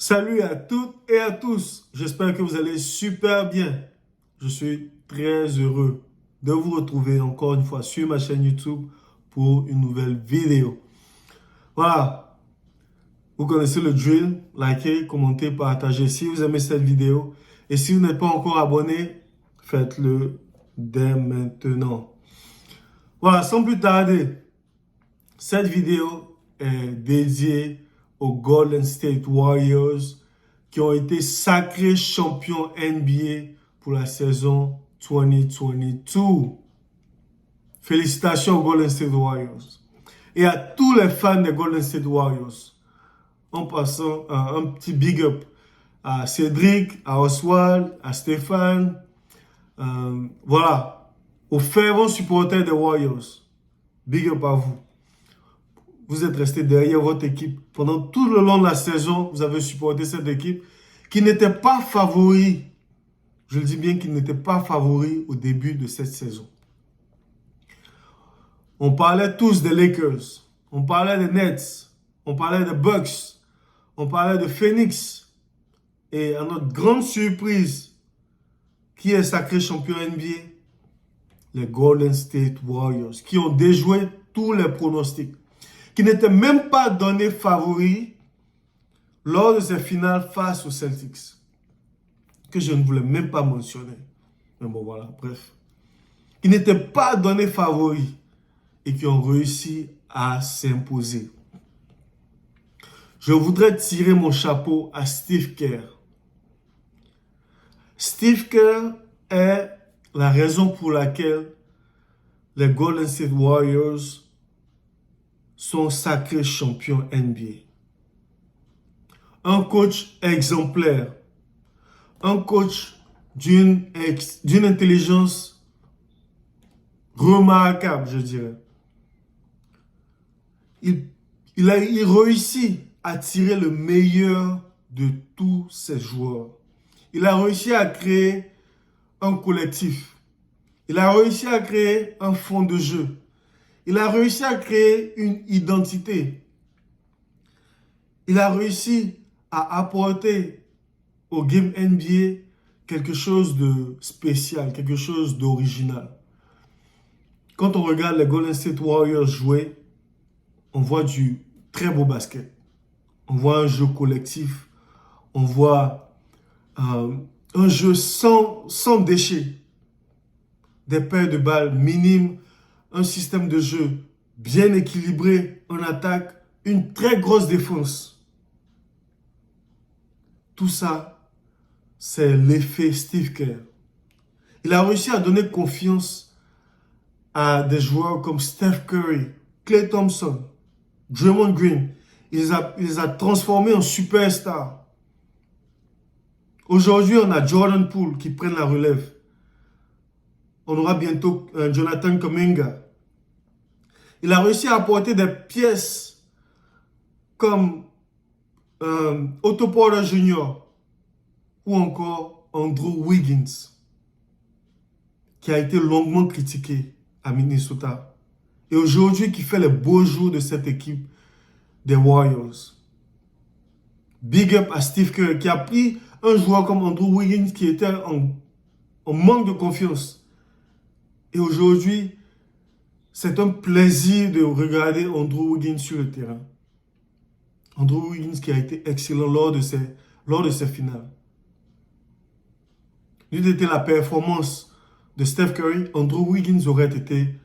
Salut à toutes et à tous. J'espère que vous allez super bien. Je suis très heureux de vous retrouver encore une fois sur ma chaîne YouTube pour une nouvelle vidéo. Voilà, vous connaissez le drill. Likez, commentez, partagez si vous aimez cette vidéo. Et si vous n'êtes pas encore abonné, faites-le dès maintenant. Voilà, sans plus tarder, cette vidéo est dédiée aux Golden State Warriors qui ont été sacrés champions NBA pour la saison 2022. Félicitations aux Golden State Warriors et à tous les fans des Golden State Warriors. En passant un petit big up à Cédric, à Oswald, à Stéphane, voilà, aux fervents supporters des Warriors. Big up à vous. Vous êtes restés derrière votre équipe. Pendant tout le long de la saison, vous avez supporté cette équipe qui n'était pas favori. Je le dis bien, qui n'était pas favori au début de cette saison. On parlait tous des Lakers. On parlait des Nets. On parlait des Bucks. On parlait de Phoenix. Et à notre grande surprise, qui est sacré champion NBA? Les Golden State Warriors, qui ont déjoué tous les pronostics, qui n'étaient même pas donnés favoris lors de ces finales face aux Celtics, que je ne voulais même pas mentionner. Mais bon, voilà, bref. Qui n'étaient pas donnés favoris et qui ont réussi à s'imposer. Je voudrais tirer mon chapeau à Steve Kerr. Steve Kerr est la raison pour laquelle les Golden State Warriors sont sacrés champions NBA. Un coach exemplaire, un coach d'une intelligence remarquable, je dirais. Il réussit à tirer le meilleur de tous ses joueurs. Il a réussi à créer un collectif. Il a réussi à créer un fond de jeu. Il a réussi à créer une identité. Il a réussi à apporter au game NBA quelque chose de spécial, quelque chose d'original. Quand on regarde les Golden State Warriors jouer, on voit du très beau basket. On voit un jeu collectif. On voit un jeu sans déchets. Des paires de balles minimes. Un système de jeu bien équilibré en attaque. Une très grosse défense. Tout ça, c'est l'effet Steve Kerr. Il a réussi à donner confiance à des joueurs comme Steph Curry, Klay Thompson, Draymond Green. Il les a transformés en superstars. Aujourd'hui, on a Jordan Poole qui prend la relève. On aura bientôt Jonathan Kuminga. Il a réussi à apporter des pièces comme Otto Porter Jr. ou encore Andrew Wiggins, qui a été longuement critiqué à Minnesota. Et aujourd'hui, qui fait les beaux jours de cette équipe des Warriors. Big up à Steve Kerr, qui a pris un joueur comme Andrew Wiggins qui était en manque de confiance. Et aujourd'hui, c'est un plaisir de regarder Andrew Wiggins sur le terrain. Andrew Wiggins qui a été excellent lors de ces finales. N'eût été la performance de Steph Curry, Andrew Wiggins aurait été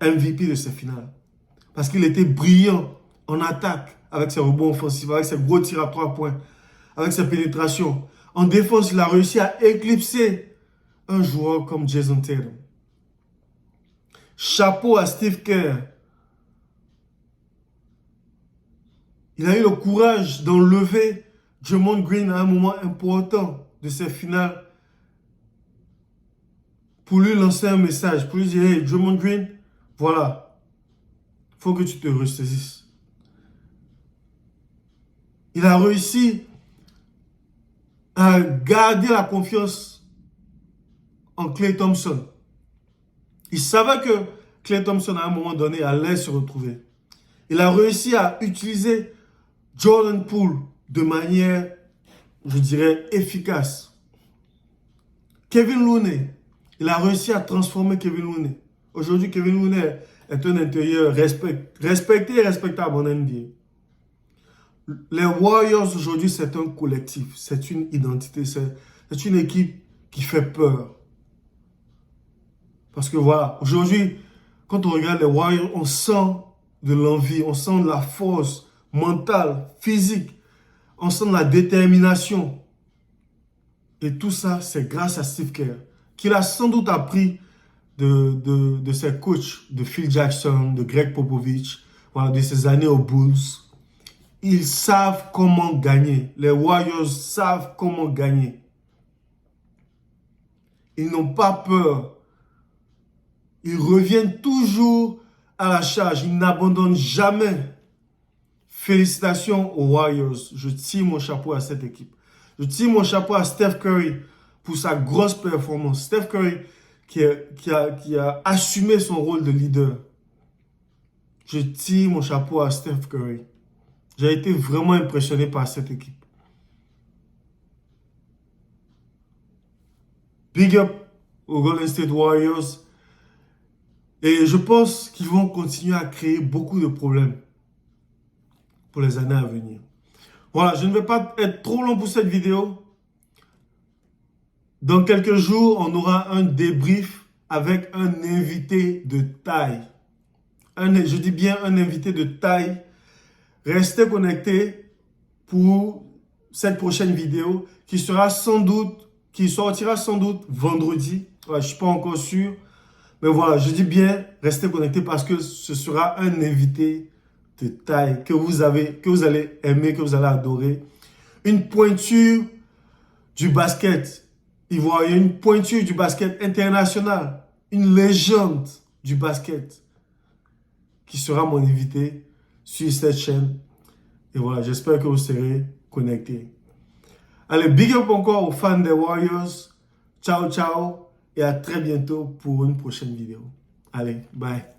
MVP de ces finales. Parce qu'il était brillant en attaque avec ses rebonds offensifs, avec ses gros tirs à 3 points, avec ses pénétrations. En défense, il a réussi à éclipser un joueur comme Jason Tatum. Chapeau à Steve Kerr. Il a eu le courage d'enlever Draymond Green à un moment important de ces finales pour lui lancer un message, pour lui dire « Hey, Draymond Green, voilà, il faut que tu te ressaisisses. » Il a réussi à garder la confiance en Klay Thompson. Il savait que Klay Thompson, à un moment donné, allait se retrouver. Il a réussi à utiliser Jordan Poole de manière, je dirais, efficace. Kevin Looney, il a réussi à transformer Kevin Looney. Aujourd'hui, Kevin Looney est un intérieur respecté et respectable en NBA. Les Warriors aujourd'hui, c'est un collectif, c'est une identité, c'est une équipe qui fait peur. Parce que voilà, aujourd'hui, quand on regarde les Warriors, on sent de l'envie, on sent de la force mentale, physique, on sent de la détermination. Et tout ça, c'est grâce à Steve Kerr, qu'il a sans doute appris de ses coachs, de Phil Jackson, de Greg Popovich, voilà, de ses années aux Bulls. Ils savent comment gagner. Les Warriors savent comment gagner. Ils n'ont pas peur. Ils reviennent toujours à la charge. Ils n'abandonnent jamais. Félicitations aux Warriors. Je tire mon chapeau à cette équipe. Je tire mon chapeau à Steph Curry pour sa grosse performance. Steph Curry qui a assumé son rôle de leader. Je tire mon chapeau à Steph Curry. J'ai été vraiment impressionné par cette équipe. Big up aux Golden State Warriors. Et je pense qu'ils vont continuer à créer beaucoup de problèmes pour les années à venir. Voilà, je ne vais pas être trop long pour cette vidéo. Dans quelques jours, on aura un débrief avec un invité de taille. Je dis bien un invité de taille. Restez connectés pour cette prochaine vidéo qui sortira sans doute vendredi. Ouais, je ne suis pas encore sûr. Mais voilà, je dis bien, restez connectés parce que ce sera un invité de taille que vous allez aimer, que vous allez adorer. Une pointure du basket ivoirien, une pointure du basket international, une légende du basket qui sera mon invité sur cette chaîne. Et voilà, j'espère que vous serez connectés. Allez, big up encore aux fans des Warriors. Ciao, ciao. Et à très bientôt pour une prochaine vidéo. Allez, bye.